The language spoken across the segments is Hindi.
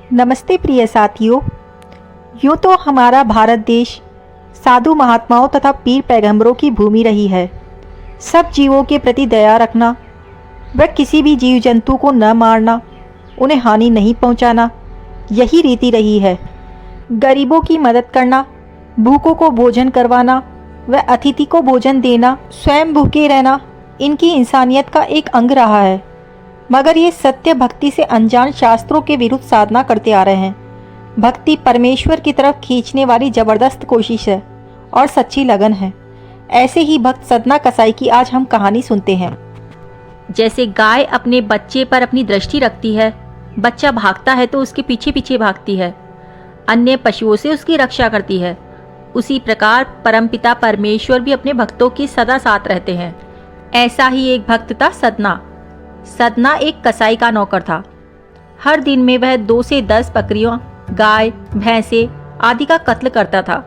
नमस्ते प्रिय साथियों। यूँ तो हमारा भारत देश साधु महात्माओं तथा पीर पैगंबरों की भूमि रही है। सब जीवों के प्रति दया रखना, व किसी भी जीव जंतु को न मारना, उन्हें हानि नहीं पहुंचाना, यही रीति रही है। गरीबों की मदद करना, भूखों को भोजन करवाना व अतिथि को भोजन देना, स्वयं भूखे रहना, इनकी इंसानियत का एक अंग रहा है। मगर ये सत्य भक्ति से अनजान शास्त्रों के विरुद्ध साधना करते आ रहे हैं। भक्ति परमेश्वर की तरफ खींचने वाली जबरदस्त कोशिश है और सच्ची लगन है। ऐसे ही भक्त सदना कसाई की आज हम कहानी सुनते हैं। जैसे गाय अपने बच्चे पर अपनी दृष्टि रखती है, बच्चा भागता है तो उसके पीछे पीछे भागती है, अन्य पशुओं से उसकी रक्षा करती है, उसी प्रकार परमपिता परमेश्वर भी अपने भक्तों के सदा साथ रहते हैं। ऐसा ही एक भक्त था सदना। सदना एक कसाई का नौकर था। हर दिन में वह 2 से 10 बकरियों, गाय, भैंसे आदि का कत्ल करता था।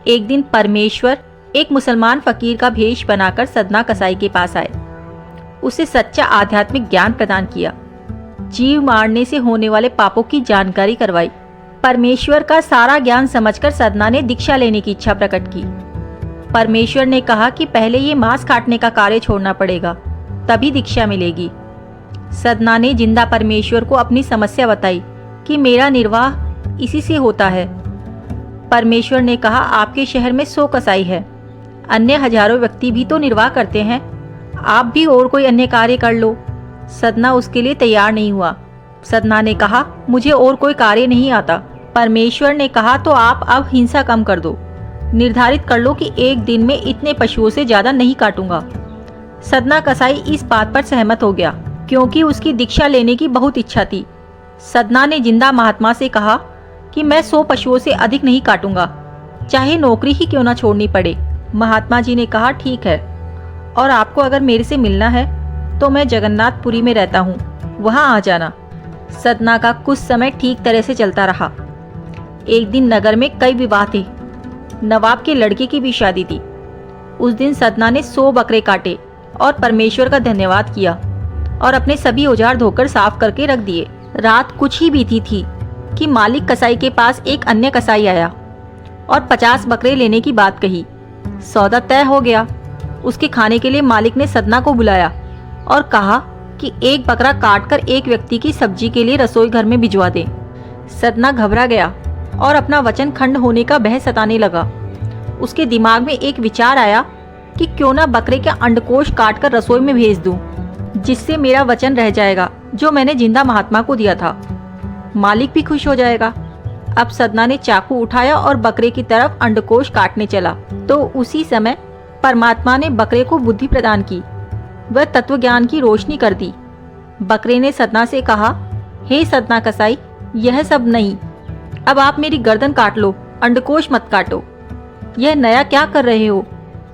एक दिन परमेश्वर एक मुसलमान फकीर का भेष बनाकर सदना कसाई के पास आए। उसे सच्चा आध्यात्मिक ज्ञान प्रदान किया, जीव मारने से होने वाले पापों की जानकारी करवाई। परमेश्वर का सारा ज्ञान समझकर सदना ने दीक्षा लेने की इच्छा प्रकट की। परमेश्वर ने कहा कि पहले ये मांस काटने का कार्य छोड़ना पड़ेगा, तभी दीक्षा मिलेगी। सदना ने जिंदा परमेश्वर को अपनी समस्या बताई कि मेरा निर्वाह इसी से होता है। परमेश्वर ने कहा, आपके शहर में 100 कसाई है, अन्य हजारों व्यक्ति भी तो निर्वाह करते हैं, आप भी और कोई अन्य कार्य कर लो। सदना उसके लिए तैयार नहीं हुआ। सदना ने कहा, मुझे और कोई कार्य नहीं आता। परमेश्वर ने कहा, तो आप अब हिंसा कम कर दो, निर्धारित कर लो कि एक दिन में इतने पशुओं से ज्यादा नहीं काटूंगा। सदना कसाई इस बात पर सहमत हो गया, क्योंकि उसकी दीक्षा लेने की बहुत इच्छा थी। सदना ने जिंदा महात्मा से कहा कि मैं 100 पशुओं से अधिक नहीं काटूंगा, चाहे नौकरी ही क्यों ना छोड़नी पड़े। महात्मा जी ने कहा, ठीक है, और आपको अगर मेरे से मिलना है तो मैं जगन्नाथपुरी में रहता हूँ, वहाँ आ जाना। सदना का कुछ समय ठीक तरह से चलता रहा। एक दिन नगर में कई विवाह थे। नवाब के लड़के की भी शादी थी। उस दिन सदना ने 100 बकरे काटे और परमेश्वर का धन्यवाद किया और अपने सभी औजार धोकर साफ करके रख दिए। रात कुछ ही बीती थी कि मालिक कसाई के पास एक अन्य कसाई आया और 50 बकरे लेने की बात कही। सौदा तय हो गया। उसके खाने के लिए मालिक ने सदना को बुलाया और कहा कि एक बकरा काटकर एक व्यक्ति की सब्जी के लिए रसोई घर में भिजवा दे। सदना घबरा गया और अपना वचन खंड होने का भय सताने लगा। उसके दिमाग में एक विचार आया कि क्यों ना बकरे के अंडकोश काटकर रसोई में भेज दूं, जिससे मेरा वचन रह जाएगा जो मैंने जिंदा महात्मा को दिया था। मालिक भी खुश हो जाएगा। अब सदना ने चाकू उठाया और बकरे की तरफ अंडकोश काटने चला, तो उसी समय परमात्मा ने बकरे को बुद्धि प्रदान की, वह तत्व ज्ञान की रोशनी कर दी। बकरे ने सदना से कहा, हे सदना कसाई, यह सब नहीं, अब आप मेरी गर्दन काट लो, अंडकोश मत काटो। यह नया क्या कर रहे हो?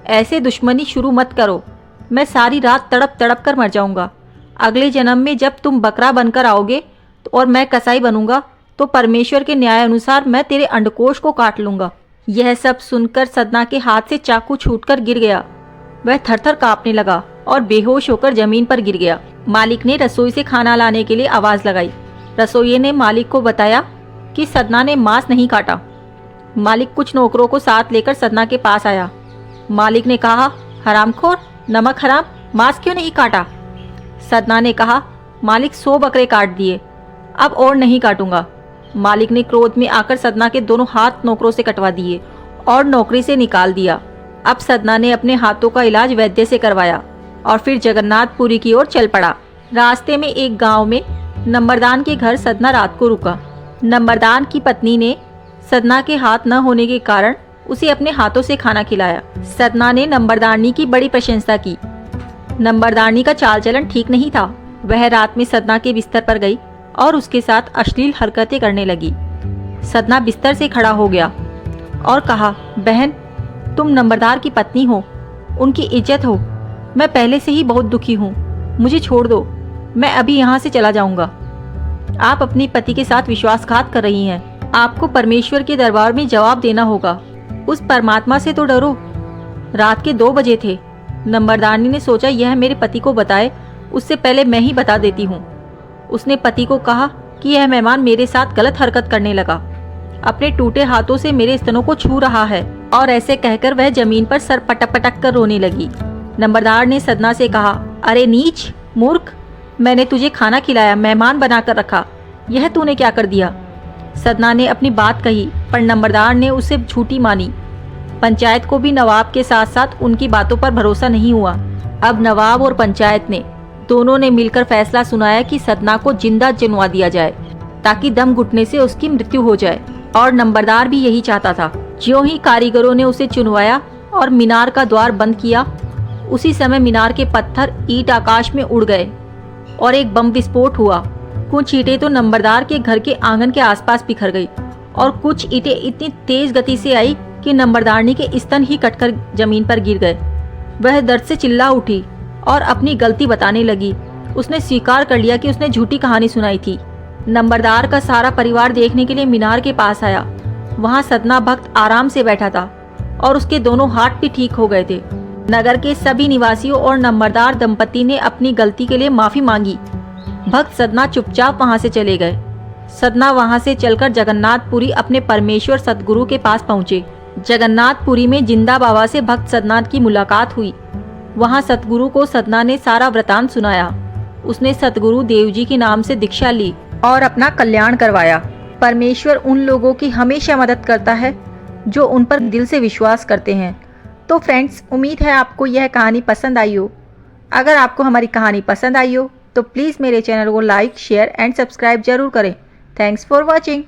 ऐसे दुश्मनी शुरू मत करो, मैं सारी रात तड़प तड़प कर मर जाऊंगा। अगले जन्म में जब तुम बकरा बनकर आओगे और मैं कसाई बनूंगा, तो परमेश्वर के न्याय अनुसार मैं तेरे अंडकोश को काट लूंगा। यह सब सुनकर सदना के हाथ से चाकू छूटकर गिर गया। वह थरथर कांपने लगा और बेहोश होकर जमीन पर गिर गया। मालिक ने रसोई से खाना लाने के लिए आवाज लगाई। रसोइये ने मालिक को बताया कि सदना ने मांस नहीं काटा। मालिक कुछ नौकरों को साथ लेकर सदना के पास आया। मालिक ने कहा, हरामखोर, नमक हराम, मांस क्यों नहीं काटा? सदना ने कहा, मालिक 100 बकरे काट दिए, अब और नहीं काटूंगा। मालिक ने क्रोध में आकर सदना के दोनों हाथ नौकरों से कटवा दिए और नौकरी से निकाल दिया। अब सदना ने अपने हाथों का इलाज वैद्य से करवाया और फिर जगन्नाथपुरी की ओर चल पड़ा। रास्ते में एक गांव में नंबरदान के घर सदना रात को रुका। नंबरदान की पत्नी ने सदना के हाथ न होने के कारण उसे अपने हाथों से खाना खिलाया। सदना ने नंबरदारनी की बड़ी प्रशंसा की। नंबरदारनी का चाल चलन ठीक नहीं था। वह रात में सदना के बिस्तर पर गई और उसके साथ अश्लील हरकतें करने लगी। सदना बिस्तर से खड़ा हो गया और कहा, बहन, तुम नंबरदार की पत्नी हो, उनकी इज्जत हो, मैं पहले से ही बहुत दुखी हूँ, मुझे छोड़ दो, मैं अभी यहाँ से चला जाऊंगा। आप अपने पति के साथ विश्वासघात कर रही हैं, आपको परमेश्वर के दरबार में जवाब देना होगा। उस परमात्मा से तो डरो। रात के 2 बजे थे। नंबरदारनी ने सोचा यह मेरे पति को बताए, उससे पहले मैं ही बता देती हूँ। उसने पति को कहा, कि यह मेहमान मेरे साथ गलत हरकत करने लगा, अपने टूटे हाथों से मेरे स्तनों को छू रहा है। और ऐसे कहकर वह जमीन पर सर पटक पटक कर रोने लगी। नंबरदार ने सदना से कहा, अरे नीच मूर्ख, मैंने तुझे खाना खिलाया, मेहमान बनाकर रखा, यह तूने क्या कर दिया। सदना ने अपनी बात कही, पर नंबरदार ने उसे झूठी मानी। पंचायत को भी नवाब के साथ साथ उनकी बातों पर भरोसा नहीं हुआ। अब नवाब और पंचायत ने दोनों ने मिलकर फैसला सुनाया कि सदना को जिंदा चुनवा दिया जाए, ताकि दम घुटने से उसकी मृत्यु हो जाए। और नंबरदार भी यही चाहता था। ज्यों ही कारीगरों ने उसे चुनवाया और मीनार का द्वार बंद किया, उसी समय मीनार के पत्थर ईंट आकाश में उड़ गए और एक बम विस्फोट हुआ। कुछ ईंटें तो नंबरदार के घर के आंगन के आसपास बिखर गई और कुछ ईंटें इतनी तेज गति से आई कि नंबरदारनी के स्तन ही कटकर जमीन पर गिर गए। वह दर्द से चिल्ला उठी और अपनी गलती बताने लगी। उसने स्वीकार कर लिया कि उसने झूठी कहानी सुनाई थी। नंबरदार का सारा परिवार देखने के लिए मीनार के पास आया। वहां सदना भक्त आराम से बैठा था और उसके दोनों हाथ भी ठीक हो गए थे। नगर के सभी निवासियों और नंबरदार दंपति ने अपनी गलती के लिए माफी मांगी। भक्त सदना चुपचाप वहां से चले गए। सदना वहां से चलकर जगन्नाथपुरी अपने परमेश्वर सतगुरु के पास पहुंचे। जगन्नाथपुरी में जिंदा बाबा से भक्त सदना की मुलाकात हुई। वहां सतगुरु को सदना ने सारा वृतांत सुनाया। उसने सतगुरु देव जी के नाम से दीक्षा ली और अपना कल्याण करवाया। परमेश्वर उन लोगों की हमेशा मदद करता है जो उन पर दिल से विश्वास करते हैं। तो फ्रेंड्स, उम्मीद है आपको यह कहानी पसंद आई हो। अगर आपको हमारी कहानी पसंद आई हो तो प्लीज़ मेरे चैनल को लाइक, शेयर एंड सब्सक्राइब जरूर करें। Thanks for watching.